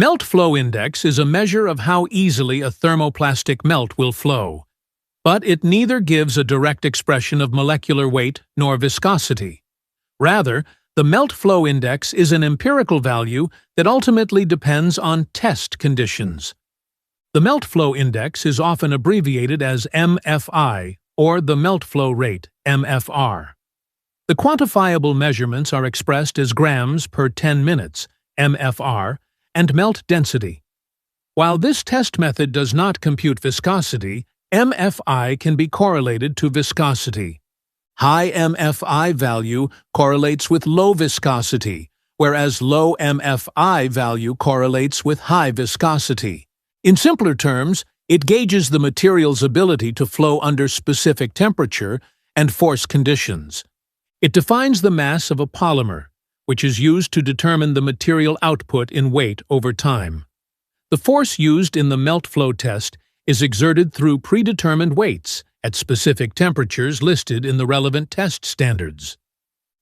Melt flow index is a measure of how easily a thermoplastic melt will flow, but it neither gives a direct expression of molecular weight nor viscosity. Rather, the melt flow index is an empirical value that ultimately depends on test conditions. The melt flow index is often abbreviated as MFI, or the melt flow rate, MFR. The quantifiable measurements are expressed as grams per 10 minutes, MFR, and melt density. While this test method does not compute viscosity, MFI can be correlated to viscosity. High MFI value correlates with low viscosity, whereas low MFI value correlates with high viscosity. In simpler terms, it gauges the material's ability to flow under specific temperature and force conditions. It defines the mass of a polymer, which is used to determine the material output in weight over time. The force used in the melt flow test is exerted through predetermined weights at specific temperatures listed in the relevant test standards.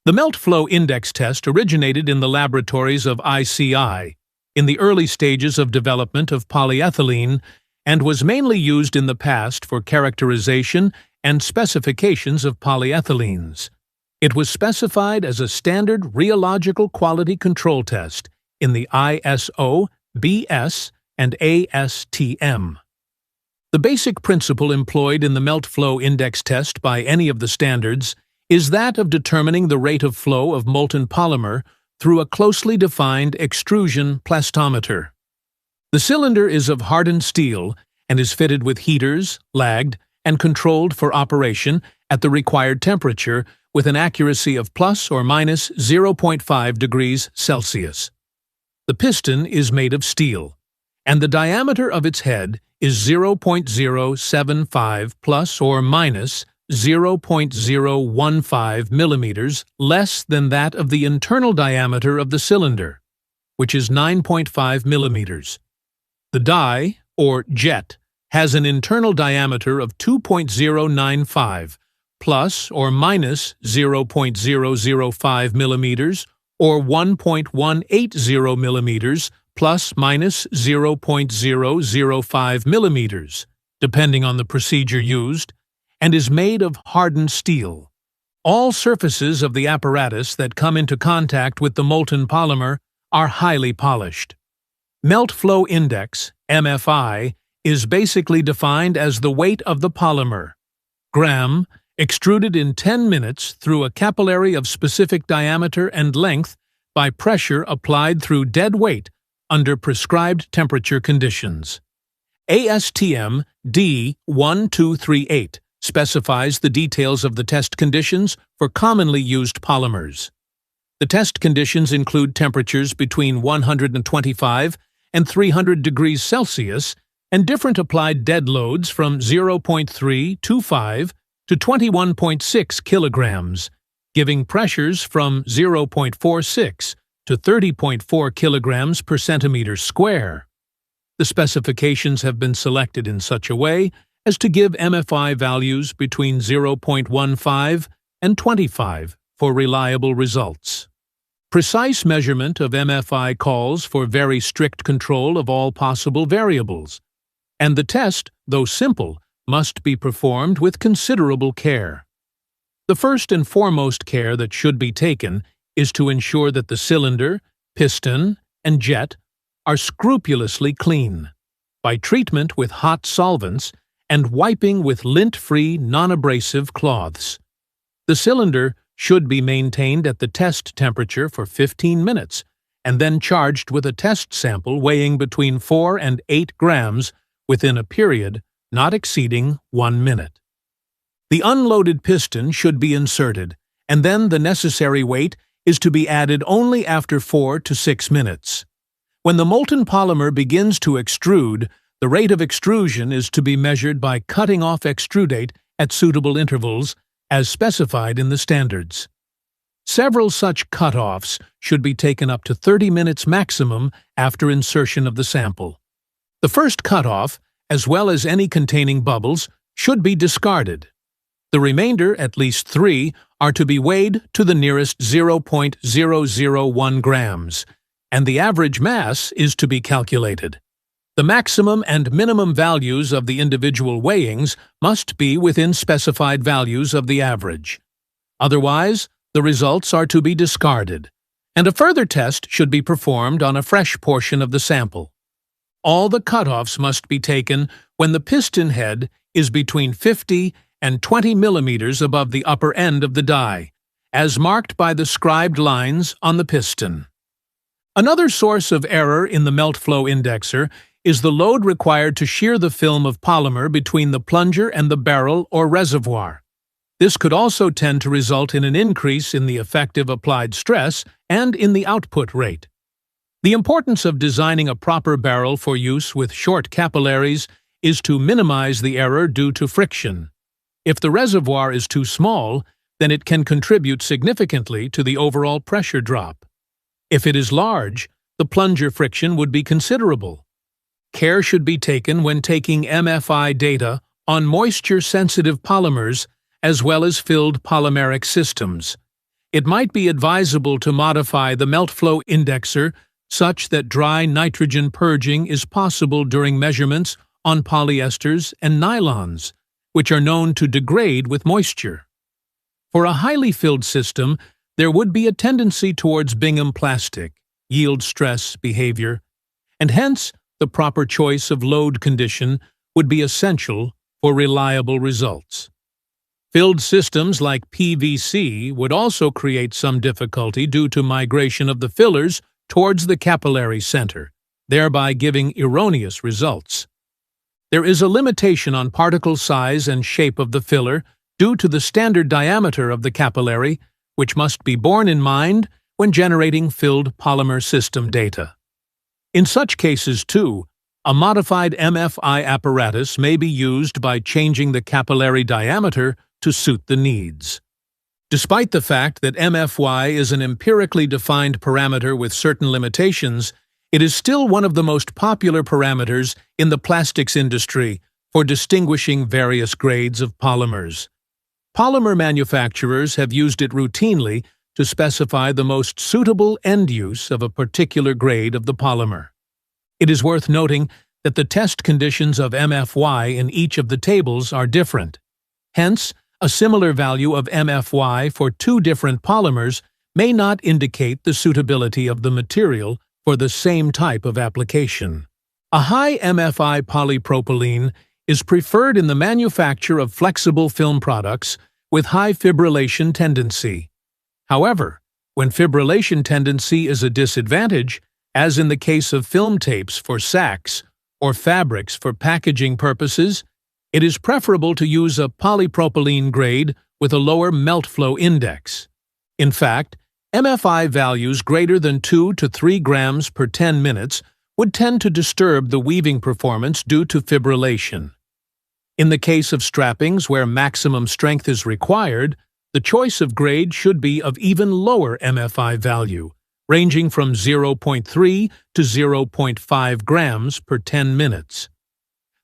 The melt flow index test originated in the laboratories of ICI in the early stages of development of polyethylene and was mainly used in the past for characterization and specifications of polyethylenes. It was specified as a standard rheological quality control test in the ISO, BS, and ASTM. The basic principle employed in the melt flow index test by any of the standards is that of determining the rate of flow of molten polymer through a closely defined extrusion plastometer. The cylinder is of hardened steel and is fitted with heaters, lagged, and controlled for operation at the required temperature with an accuracy of plus or minus 0.5 degrees Celsius. The piston is made of steel, and the diameter of its head is 0.075 plus or minus 0.015 millimeters less than that of the internal diameter of the cylinder, which is 9.5 millimeters. The die, or jet, has an internal diameter of 2.095 plus or minus 0.005 millimeters or 1.180 millimeters plus minus 0.005 millimeters, depending on the procedure used, and is made of hardened steel. All surfaces of the apparatus that come into contact with the molten polymer are highly polished. Melt flow index, MFI, is basically defined as the weight of the polymer, gram, extruded in 10 minutes through a capillary of specific diameter and length by pressure applied through dead weight under prescribed temperature conditions. ASTM D1238 specifies the details of the test conditions for commonly used polymers. The test conditions include temperatures between 125 and 300 degrees Celsius and different applied dead loads from 0.325 to 21.6 kilograms, giving pressures from 0.46 to 30.4 kilograms per centimeter square. The specifications have been selected in such a way as to give MFI values between 0.15 and 25 for reliable results. Precise measurement of MFI calls for very strict control of all possible variables, and the test, though simple, must be performed with considerable care. The first and foremost care that should be taken is to ensure that the cylinder, piston, and jet are scrupulously clean by treatment with hot solvents and wiping with lint-free, non-abrasive cloths. The cylinder should be maintained at the test temperature for 15 minutes and then charged with a test sample weighing between 4 and 8 grams within a period not exceeding 1 minute. The unloaded piston should be inserted, and then the necessary weight is to be added only after 4 to 6 minutes. When the molten polymer begins to extrude, the rate of extrusion is to be measured by cutting off extrudate at suitable intervals, as specified in the standards. Several such cut-offs should be taken up to 30 minutes maximum after insertion of the sample. The first cut-off, as well as any containing bubbles, should be discarded. The remainder, at least 3, are to be weighed to the nearest 0.001 grams, and the average mass is to be calculated. The maximum and minimum values of the individual weighings must be within specified values of the average. Otherwise, the results are to be discarded, and a further test should be performed on a fresh portion of the sample. All the cutoffs must be taken when the piston head is between 50 and 20 millimeters above the upper end of the die, as marked by the scribed lines on the piston. Another source of error in the melt flow indexer is the load required to shear the film of polymer between the plunger and the barrel or reservoir. This could also tend to result in an increase in the effective applied stress and in the output rate. The importance of designing a proper barrel for use with short capillaries is to minimize the error due to friction. If the reservoir is too small, then it can contribute significantly to the overall pressure drop. If it is large, the plunger friction would be considerable. Care should be taken when taking MFI data on moisture-sensitive polymers as well as filled polymeric systems. It might be advisable to modify the melt flow indexer such that dry nitrogen purging is possible during measurements on polyesters and nylons, which are known to degrade with moisture. For a highly filled system, there would be a tendency towards Bingham plastic, yield stress behavior, and hence the proper choice of load condition would be essential for reliable results. Filled systems like PVC would also create some difficulty due to migration of the fillers towards the capillary center, thereby giving erroneous results. There is a limitation on particle size and shape of the filler due to the standard diameter of the capillary, which must be borne in mind when generating filled polymer system data. In such cases, too, a modified MFI apparatus may be used by changing the capillary diameter to suit the needs. Despite the fact that MFY is an empirically defined parameter with certain limitations, it is still one of the most popular parameters in the plastics industry for distinguishing various grades of polymers. Polymer manufacturers have used it routinely to specify the most suitable end use of a particular grade of the polymer. It is worth noting that the test conditions of MFY in each of the tables are different. Hence, a similar value of MFY for two different polymers may not indicate the suitability of the material for the same type of application. A high MFI polypropylene is preferred in the manufacture of flexible film products with high fibrillation tendency. However, when fibrillation tendency is a disadvantage, as in the case of film tapes for sacks or fabrics for packaging purposes, it is preferable to use a polypropylene grade with a lower melt flow index. In fact, MFI values greater than 2 to 3 grams per 10 minutes would tend to disturb the weaving performance due to fibrillation. In the case of strappings where maximum strength is required, the choice of grade should be of even lower MFI value, ranging from 0.3 to 0.5 grams per 10 minutes.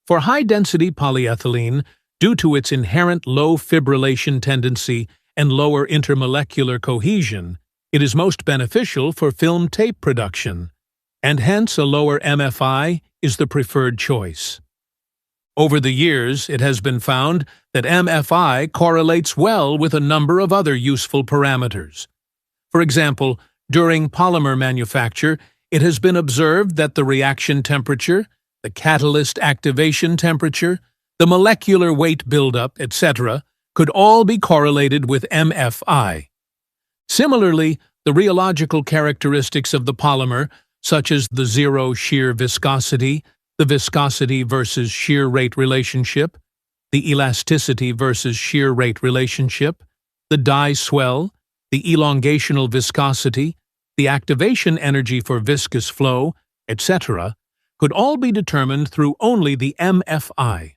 For high-density polyethylene, due to its inherent low fibrillation tendency and lower intermolecular cohesion, it is most beneficial for film tape production, and hence a lower MFI is the preferred choice. Over the years, it has been found that MFI correlates well with a number of other useful parameters. For example, during polymer manufacture, it has been observed that the reaction temperature, the catalyst activation temperature, the molecular weight buildup, etc., could all be correlated with MFI. Similarly, the rheological characteristics of the polymer, such as the zero shear viscosity, the viscosity versus shear rate relationship, the elasticity versus shear rate relationship, the die swell, the elongational viscosity, the activation energy for viscous flow, etc., could all be determined through only the MFI.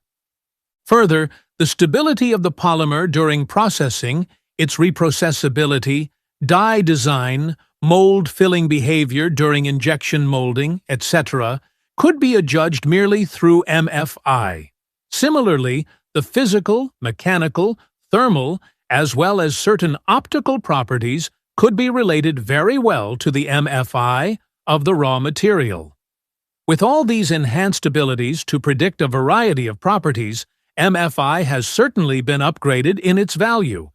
Further, the stability of the polymer during processing, its reprocessability, die design, mold filling behavior during injection molding, etc., could be adjudged merely through MFI. Similarly, the physical, mechanical, thermal, as well as certain optical properties could be related very well to the MFI of the raw material. With all these enhanced abilities to predict a variety of properties, MFI has certainly been upgraded in its value,